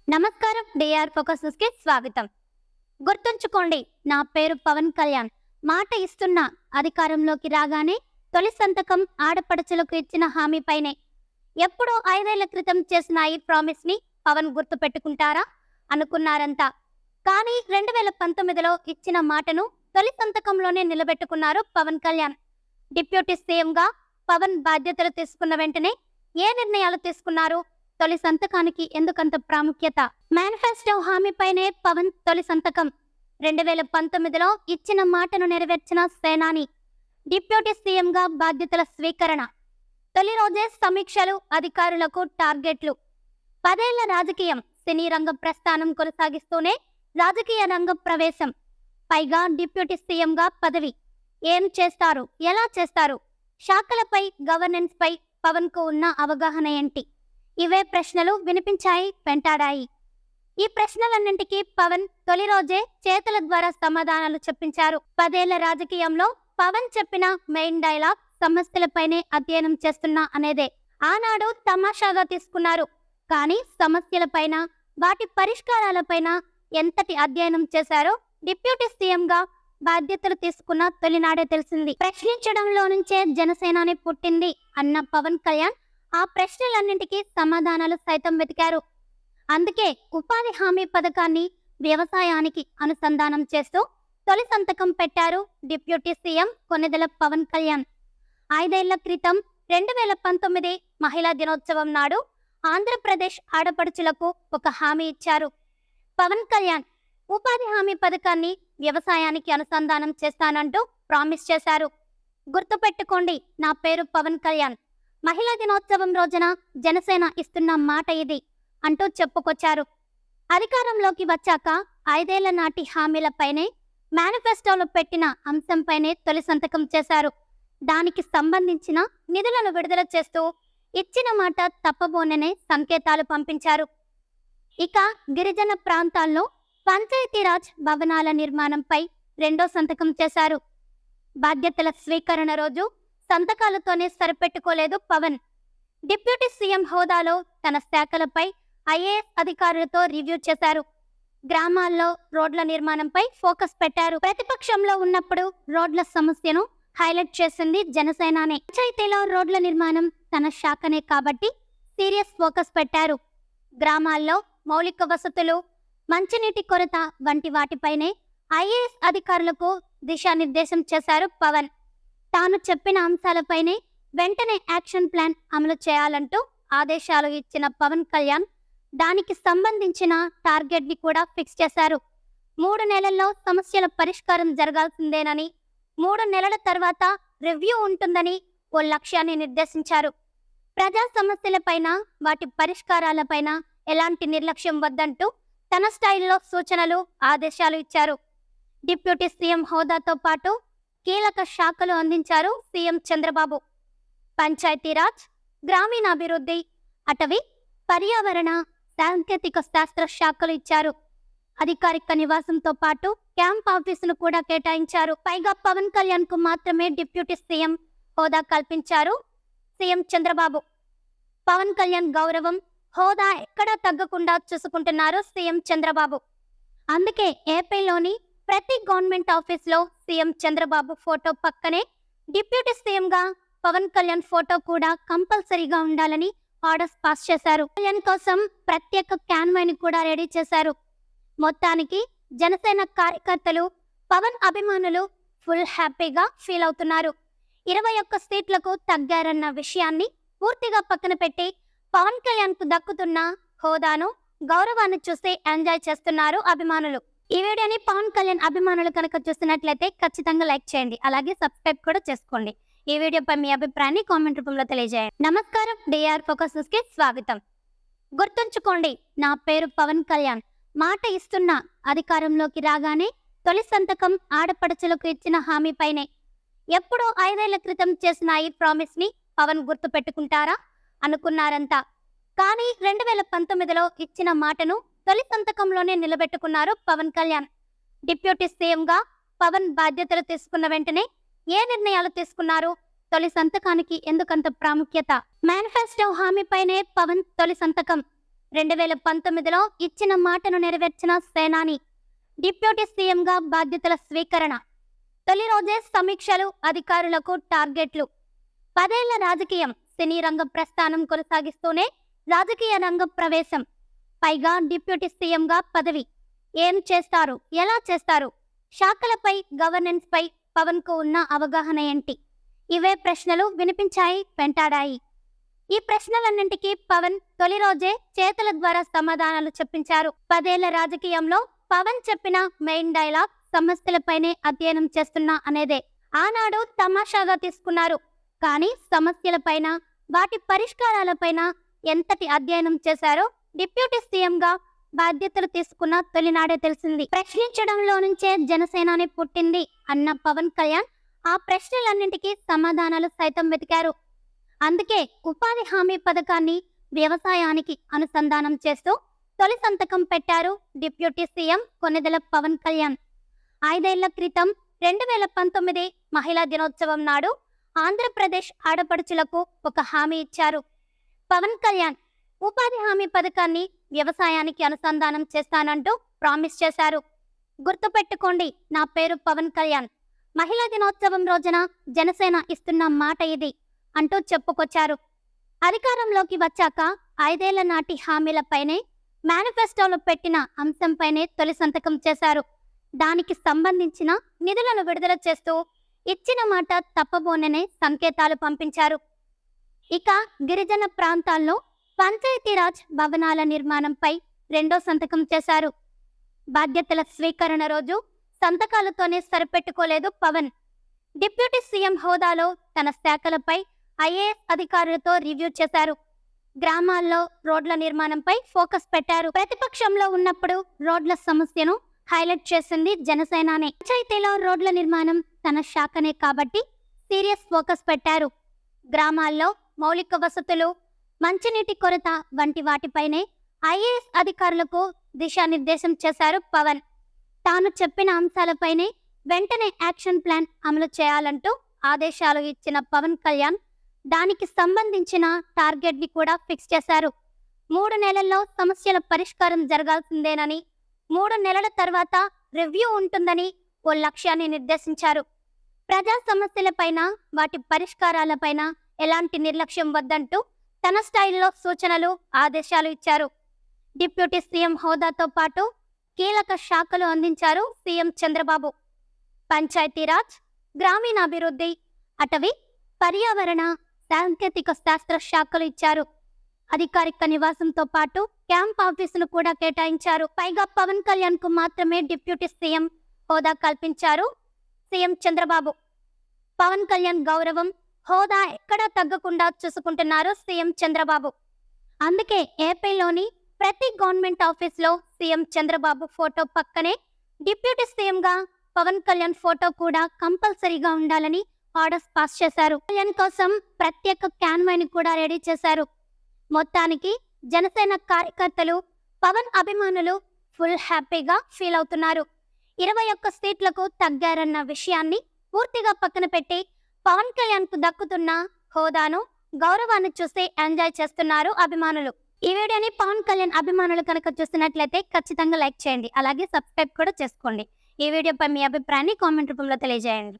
నమస్కారం. DR focus కి స్వాగతం. గుర్తుంచుకోండి, నా పేరు పవన్ కళ్యాణ్. మాట ఇస్తున్న అధికారంలోకి రాగానే తొలి సంతకం ఆడపడుచులకు ఇచ్చిన హామీపైనే. ఎప్పుడో 5 ఏళ్ల క్రితం చేసిన ఈ ప్రామిస్ ని పవన్ గుర్తు పెట్టుకుంటారా అనుకున్నారంతా. కానీ 2019లో ఇచ్చిన మాటను తొలి సంతకంలోనే నిలబెట్టుకున్నారు పవన్ కళ్యాణ్. డిప్యూటీ సీఎంగా పవన్ బాధ్యతలు తీసుకున్న వెంటనే ఏ నిర్ణయాలు తీసుకున్నారు? తొలి సంతకానికి ఎందుకంత ప్రాముఖ్యత? మేనిఫెస్టో హామీపైనే పవన్ తొలి సంతకం. 2019లో ఇచ్చిన మాటను నెరవేర్చిన సేనాని. డిప్యూటీ సీఎంగా బాధ్యతల స్వీకరణ. తొలి రోజే సమీక్షలు, అధికారులకు టార్గెట్లు. 10 ఏళ్ల రాజకీయం, సినీ రంగ ప్రస్థానం కొనసాగిస్తూనే రాజకీయ రంగ ప్రవేశం. పైగా డిప్యూటీ సీఎంగా పదవి. ఏం చేస్తారు, ఎలా చేస్తారు? శాఖలపై, గవర్నెన్స్ పై పవన్ కు ఉన్న అవగాహన ఏంటి? ఇవే ప్రశ్నలు వినిపించాయి, వెంటాడాయి. ఈ ప్రశ్నలన్నింటికీ పవన్ తొలి రోజే చేతుల ద్వారా సమాధానాలు చెప్పించారు. 10 ఏళ్ల రాజకీయంలో పవన్ చెప్పిన మెయిన్ డైలాగ్ సమస్యలపైనే అధ్యయనం చేస్తున్నా అనేదే. ఆనాడు తమాషాగా తీసుకున్నారు. కానీ సమస్యలపైన, వాటి పరిష్కారాలపైన ఎంతటి అధ్యయనం చేశారో డిప్యూటీ సీఎంగా బాధ్యతలు తీసుకున్న తొలినాడే తెలిసింది. ప్రశ్నించడంలో నుంచే జనసేనాని పుట్టింది అన్న పవన్ కళ్యాణ్ ఆ ప్రశ్నలన్నింటికీ సమాధానాలు సైతం వెతికారు. అందుకే ఉపాధి హామీ పథకాన్ని వ్యవసాయానికి అనుసంధానం చేస్తూ తొలి సంతకం పెట్టారు డిప్యూటీ సీఎం కొణిదెల పవన్ కళ్యాణ్. 5 ఏళ్ల క్రితం 2019 మహిళా దినోత్సవం నాడు ఆంధ్రప్రదేశ్ ఆడపడుచులకు ఒక హామీ ఇచ్చారు పవన్ కళ్యాణ్. ఉపాధి హామీ పథకాన్ని వ్యవసాయానికి అనుసంధానం చేస్తానంటూ ప్రామిస్ చేశారు. గుర్తుపెట్టుకోండి, నా పేరు పవన్ కళ్యాణ్. మహిళా దినోత్సవం రోజున జనసేన ఇస్తున్న మాట ఇది అంటూ చెప్పుకొచ్చారు. అధికారంలోకి వచ్చాక 5 ఏళ్ల నాటి హామీలపైనే, మేనిఫెస్టోలో పెట్టిన అంశంపైనే తొలి సంతకం చేశారు. దానికి సంబంధించిన నిధులను విడుదల చేస్తూ ఇచ్చిన మాట తప్పబోననే సంకేతాలు పంపించారు. ఇక గిరిజన ప్రాంతాల్లో పంచాయతీరాజ్ భవనాల నిర్మాణంపై రెండో సంతకం చేశారు. బాధ్యతల స్వీకరణ రోజు సంతకాలతోనే సరిపెట్టుకోలేదు పవన్. డిప్యూటీ సీఎం హోదాలో తన శాఖలపై ఐఏఎస్ అధికారులతో రివ్యూ చేశారు. గ్రామాల్లో రోడ్ల నిర్మాణంపై ఫోకస్ పెట్టారు. ప్రతిపక్షంలో ఉన్నప్పుడు రోడ్ల సమస్యను హైలైట్ చేసింది జనసేనానే. పంచాయతీలో రోడ్ల నిర్మాణం తన శాఖనే కాబట్టి సీరియస్ ఫోకస్ పెట్టారు. గ్రామాల్లో మౌలిక వసతులు, మంచినీటి కొరత వంటి వాటిపైనే ఐఏఎస్ అధికారులకు దిశానిర్దేశం చేశారు పవన్. తాను చెప్పిన అంశాలపైనే వెంటనే యాక్షన్ ప్లాన్ అమలు చేయాలంటూ ఆదేశాలు ఇచ్చిన పవన్ కళ్యాణ్ దానికి సంబంధించిన టార్గెట్ ని కూడా ఫిక్స్ చేశారు. 3 నెలల్లో సమస్యల పరిష్కారం జరగాల్సిందేనని, 3 నెలల తర్వాత రివ్యూ ఉంటుందని ఓ లక్ష్యాన్ని నిర్దేశించారు. ప్రజా సమస్యలపైన, వాటి పరిష్కారాలపైన ఎలాంటి నిర్లక్ష్యం వద్దంటూ తన స్టైల్లో సూచనలు, ఆదేశాలు ఇచ్చారు. డిప్యూటీ సీఎం హోదాతో పాటు కీలక శాఖలు అందించారు సీఎం చంద్రబాబు. పంచాయతీరాజ్, గ్రామీణాభివృద్ధి, అటవీ, పర్యావరణ, సాంకేతిక శాస్త్ర శాఖలు ఇచ్చారు. అధికారిక నివాసంతో పాటు క్యాంప్ ఆఫీసును కూడా కేటాయించారు. పైగా పవన్ కళ్యాణ్ కు మాత్రమే డిప్యూటీ సీఎం హోదా కల్పించారు సీఎం చంద్రబాబు. పవన్ కళ్యాణ్ గౌరవం, హోదా ఎక్కడా తగ్గకుండా చూసుకుంటున్నారు సీఎం చంద్రబాబు. అందుకే ఏపీలోని ప్రతి గవర్నమెంట్ ఆఫీస్లో సీఎం చంద్రబాబు ఫోటో పక్కనే డిప్యూటీ సీఎంగా పవన్ కళ్యాణ్ ఫోటో కూడా కంపల్సరీగా ఉండాలని ఆర్డర్స్ పాస్ చేశారు. కళ్యాణ్ కోసం ప్రత్యేక క్యాన్వాయ్ని కూడా రెడీ చేశారు. మొత్తానికి జనసేన కార్యకర్తలు, పవన్ అభిమానులు ఫుల్ హ్యాపీగా ఫీల్ అవుతున్నారు. 21 సీట్లకు తగ్గారన్న విషయాన్ని పూర్తిగా పక్కన పెట్టి పవన్ కళ్యాణ్ కు దక్కుతున్న హోదాను, గౌరవాన్ని చూసి ఎంజాయ్ చేస్తున్నారు అభిమానులు. ఈ వీడియోని పవన్ కళ్యాణ్ అభిమానులు కనుక చూస్తున్నట్లయితే ఖచ్చితంగా లైక్ చేయండి. అలాగే సబ్స్క్రైబ్ కూడా చేసుకోండి. ఈ వీడియోపై మీ అభిప్రాయాన్ని కామెంట్ రూపంలో తెలియజేయండి. నమస్కారం. డిఆర్ ఫోకస్ కి స్వాగతం. గుర్తుంచుకోండి, నా పేరు పవన్ కళ్యాణ్. మాట ఇస్తున్న అధికారంలోకి రాగానే తొలి సంతకం ఆడపడుచులకు ఇచ్చిన హామీపైనే. ఎప్పుడో 5 ఏళ్ల క్రితం చేసిన ఈ ప్రామిస్ ని పవన్ గుర్తు పెట్టుకుంటారా అనుకున్నారంతా. కానీ 2019లో ఇచ్చిన మాటను తొలి సంతకంలోనే నిలబెట్టుకున్నారు పవన్ కళ్యాణ్. డిప్యూటీ సీఎంగా పవన్ బాధ్యతలు తీసుకున్న వెంటనే ఏ నిర్ణయాలు తీసుకున్నారు? తొలి సంతకానికి ఎందుకంత ప్రాముఖ్యత? మేనిఫెస్టో హామీపైనే పవన్ తొలి సంతకం. 2019లో ఇచ్చిన మాటను నెరవేర్చిన సేనాని. డిప్యూటీ సీఎంగా బాధ్యతల స్వీకరణ. తొలి రోజే సమీక్షలు, అధికారులకు టార్గెట్లు. 10 ఏళ్ల రాజకీయం, సినీ రంగ ప్రస్థానం కొనసాగిస్తూనే రాజకీయ రంగ ప్రవేశం. పైగా డిప్యూటీ సీఎంగా పదవి. ఏం చేస్తారు, ఎలా చేస్తారు, శాఖలపై, గవర్నెన్స్ పై పవన్ కు ఉన్న అవగాహన ఏంటి? ఇవే ప్రశ్నలు వినిపించాయి, వెంటాడాయి. ఈ ప్రశ్నలన్నింటికీ పవన్ తొలి రోజే చేతుల ద్వారా సమాధానాలు చెప్పించారు. 10 ఏళ్ల రాజకీయంలో పవన్ చెప్పిన మెయిన్ డైలాగ్ సమస్యలపైనే అధ్యయనం చేస్తున్నా అనేదే. ఆనాడు తమాషాగా తీసుకున్నారు, కానీ సమస్యలపైన, వాటి పరిష్కారాలపైన ఎంతటి అధ్యయనం చేశారో డిప్యూటీ సీఎంగా బాధ్యతలు తీసుకున్న తొలినాడే తెలిసింది. ప్రశ్నించడంలో నుంచే జనసేనాని పుట్టింది అన్న పవన్ కళ్యాణ్ ఆ ప్రశ్నలన్నింటికీ సమాధానాలు సైతం వెతికారు. అందుకే ఉపాధి హామీ పథకాన్ని వ్యవసాయానికి అనుసంధానం చేస్తూ తొలి సంతకం పెట్టారు డిప్యూటీ సీఎం కొణిదెల పవన్ కళ్యాణ్. 5 ఏళ్ల క్రితం 2019 మహిళా దినోత్సవం నాడు ఆంధ్రప్రదేశ్ ఆడపడుచులకు ఒక హామీ ఇచ్చారు పవన్ కళ్యాణ్. ఉపాధి హామీ పథకాన్ని వ్యవసాయానికి అనుసంధానం చేస్తానంటూ ప్రామిస్ చేశారు. గుర్తుపెట్టుకోండి, నా పేరు పవన్ కళ్యాణ్. మహిళా దినోత్సవం రోజున జనసేన ఇస్తున్న మాట ఇది అంటూ చెప్పుకొచ్చారు. అధికారంలోకి వచ్చాక 5 ఏళ్ల నాటి హామీలపైనే, మేనిఫెస్టోలో పెట్టిన అంశంపైనే తొలి సంతకం చేశారు. దానికి సంబంధించిన నిధులను విడుదల చేస్తూ ఇచ్చిన మాట తప్పబోననే సంకేతాలు పంపించారు. ఇక గిరిజన ప్రాంతాల్లో పంచాయతీరాజ్ భవనాల నిర్మాణంపై రెండో సంతకం చేశారు. బాధ్యతల స్వీకరణ రోజు సంతకాలతోనే సరిపెట్టుకోలేదు పవన్. డిప్యూటీ సీఎం హోదాలో తన శాఖలపై ఐఏఎస్ అధికారులతో రివ్యూ చేశారు. గ్రామాల్లో రోడ్ల నిర్మాణంపై ఫోకస్ పెట్టారు. ప్రతిపక్షంలో ఉన్నప్పుడు రోడ్ల సమస్యను హైలైట్ చేసింది జనసేనానే. పంచాయతీలో రోడ్ల నిర్మాణం తన శాఖనే కాబట్టి సీరియస్ ఫోకస్ పెట్టారు. గ్రామాల్లో మౌలిక వసతులు, మంచినీటి కొరత వంటి వాటిపైనే ఐఏఎస్ అధికారులకు దిశానిర్దేశం చేశారు పవన్. తాను చెప్పిన అంశాలపైనే వెంటనే యాక్షన్ ప్లాన్ అమలు చేయాలంటూ ఆదేశాలు ఇచ్చిన పవన్ కళ్యాణ్ దానికి సంబంధించిన టార్గెట్ ని కూడా ఫిక్స్ చేశారు. 3 నెలల్లో సమస్యల పరిష్కారం జరగాల్సిందేనని, 3 నెలల తర్వాత రివ్యూ ఉంటుందని ఓ లక్ష్యాన్ని నిర్దేశించారు. ప్రజా సమస్యలపైన, వాటి పరిష్కారాలపైన ఎలాంటి నిర్లక్ష్యం వద్దంటూ తన స్టైల్లో సూచనలు, ఆదేశాలు ఇచ్చారు. డిప్యూటీ సీఎం హోదాతో పాటు కీలక శాఖలు అందించారు సీఎం చంద్రబాబు. పంచాయతీరాజ్, గ్రామీణాభివృద్ధి, అటవీ, పర్యావరణ, సాంకేతిక శాస్త్ర శాఖలు ఇచ్చారు. అధికారిక నివాసంతో పాటు క్యాంప్ ఆఫీసును కూడా కేటాయించారు. పైగా పవన్ కళ్యాణ్ కు మాత్రమే డిప్యూటీ సీఎం హోదా కల్పించారు సీఎం చంద్రబాబు. పవన్ కళ్యాణ్ గౌరవం, హోదా ఎక్కడా తగ్గకుండా చూసుకుంటున్నారు సీఎం చంద్రబాబు. అందుకే ఏపీలోని ప్రతి గవర్నమెంట్ ఆఫీస్లో సీఎం చంద్రబాబు ఫోటో పక్కనే డిప్యూటీ సీఎంగా పవన్ కళ్యాణ్ ఫోటో కూడా కంపల్సరీగా ఉండాలని ఆర్డర్స్ పాస్ చేశారు. కళ్యాణ్ కోసం ప్రత్యేక క్యాన్వాయ్ని కూడా రెడీ చేశారు. మొత్తానికి జనసేన కార్యకర్తలు, పవన్ అభిమానులు ఫుల్ హ్యాపీగా ఫీల్ అవుతున్నారు. 21 సీట్లకు తగ్గారన్న విషయాన్ని పూర్తిగా పక్కన పెట్టి పవన్ కళ్యాణ్ కు దక్కుతున్న హోదాను, గౌరవాన్ని చూసి ఎంజాయ్ చేస్తున్నారు అభిమానులు. ఈ వీడియోని పవన్ కళ్యాణ్ అభిమానులు కనుక చూస్తున్నట్లయితే ఖచ్చితంగా లైక్ చేయండి, అలాగే సబ్స్క్రైబ్ కూడా చేసుకోండి. ఈ వీడియోపై మీ అభిప్రాయాన్ని కామెంట్ రూపంలో తెలియజేయండి.